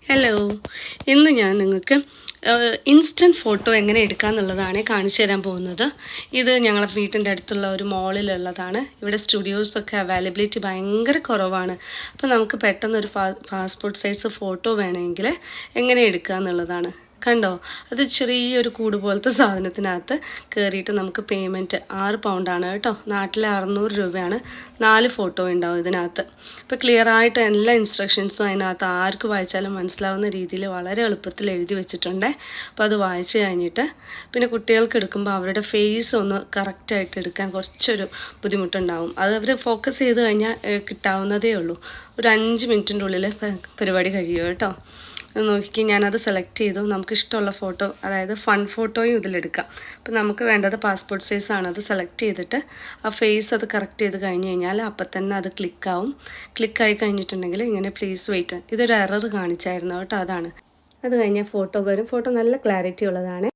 Hello, ഇന്ന് ഞാൻ നിങ്ങൾക്ക് ഇൻസ്റ്റൻറ്റ് ഫോട്ടോ എങ്ങനെ എടുക്കാമെന്നുള്ളതാണ് കാണിച്ചു തരാൻ പോകുന്നത്. ഇത് ഞങ്ങളുടെ വീട്ടിൻ്റെ അടുത്തുള്ള ഒരു മോളിലുള്ളതാണ്. ഇവിടെ സ്റ്റുഡിയോസൊക്കെ അവൈലബിലിറ്റി ഭയങ്കര കുറവാണ്. അപ്പോൾ നമുക്ക് പെട്ടെന്നൊരു പാസ്പോർട്ട് സൈസ് ഫോട്ടോ വേണമെങ്കിൽ എങ്ങനെ എടുക്കുക എന്നുള്ളതാണ്. കണ്ടോ, അത് ചെറിയൊരു കൂട് പോലത്തെ സാധനത്തിനകത്ത് കയറിയിട്ട് നമുക്ക് പേയ്മെൻറ്റ് 6 പൗണ്ടാണ് കേട്ടോ. നാട്ടിലെ 600 രൂപയാണ്. 4 ഫോട്ടോ ഉണ്ടാവും ഇതിനകത്ത്. ഇപ്പോൾ ക്ലിയറായിട്ട് എല്ലാ ഇൻസ്ട്രക്ഷൻസും അതിനകത്ത് ആർക്ക് വായിച്ചാലും മനസ്സിലാവുന്ന രീതിയിൽ വളരെ എളുപ്പത്തിൽ എഴുതി വെച്ചിട്ടുണ്ട്. അപ്പോൾ അത് വായിച്ച് കഴിഞ്ഞിട്ട് പിന്നെ കുട്ടികൾക്ക് എടുക്കുമ്പോൾ അവരുടെ ഫേസ് ഒന്ന് കറക്റ്റായിട്ട് എടുക്കാൻ കുറച്ചൊരു ബുദ്ധിമുട്ടുണ്ടാവും. അത് അവർ ഫോക്കസ് ചെയ്ത് കഴിഞ്ഞാൽ കിട്ടാവുന്നതേ ഉള്ളൂ. ഒരു 5 മിനിറ്റിൻ്റെ ഉള്ളിൽ പരിപാടി കഴിയും കേട്ടോ. നോക്കി ഞാനത് സെലക്ട് ചെയ്തു. നമുക്ക് ഇഷ്ടമുള്ള ഫോട്ടോ, അതായത് ഫൺ ഫോട്ടോയും ഇതിലെടുക്കാം. അപ്പോൾ നമുക്ക് വേണ്ടത് പാസ്പോർട്ട് സൈസാണ്. അത് സെലക്ട് ചെയ്തിട്ട് ആ ഫേസ് അത് കറക്റ്റ് ചെയ്ത് കഴിഞ്ഞ് കഴിഞ്ഞാൽ അപ്പം തന്നെ അത് ക്ലിക്കാവും. ക്ലിക്കായി കഴിഞ്ഞിട്ടുണ്ടെങ്കിൽ ഇങ്ങനെ പ്ലീസ് വെയിറ്റ്, ഇതൊരു എറർ കാണിച്ചായിരുന്നു കേട്ടോ. അതാണ് അത് കഴിഞ്ഞാൽ ഫോട്ടോ വരും. ഫോട്ടോ നല്ല ക്ലാരിറ്റി ഉള്ളതാണ്.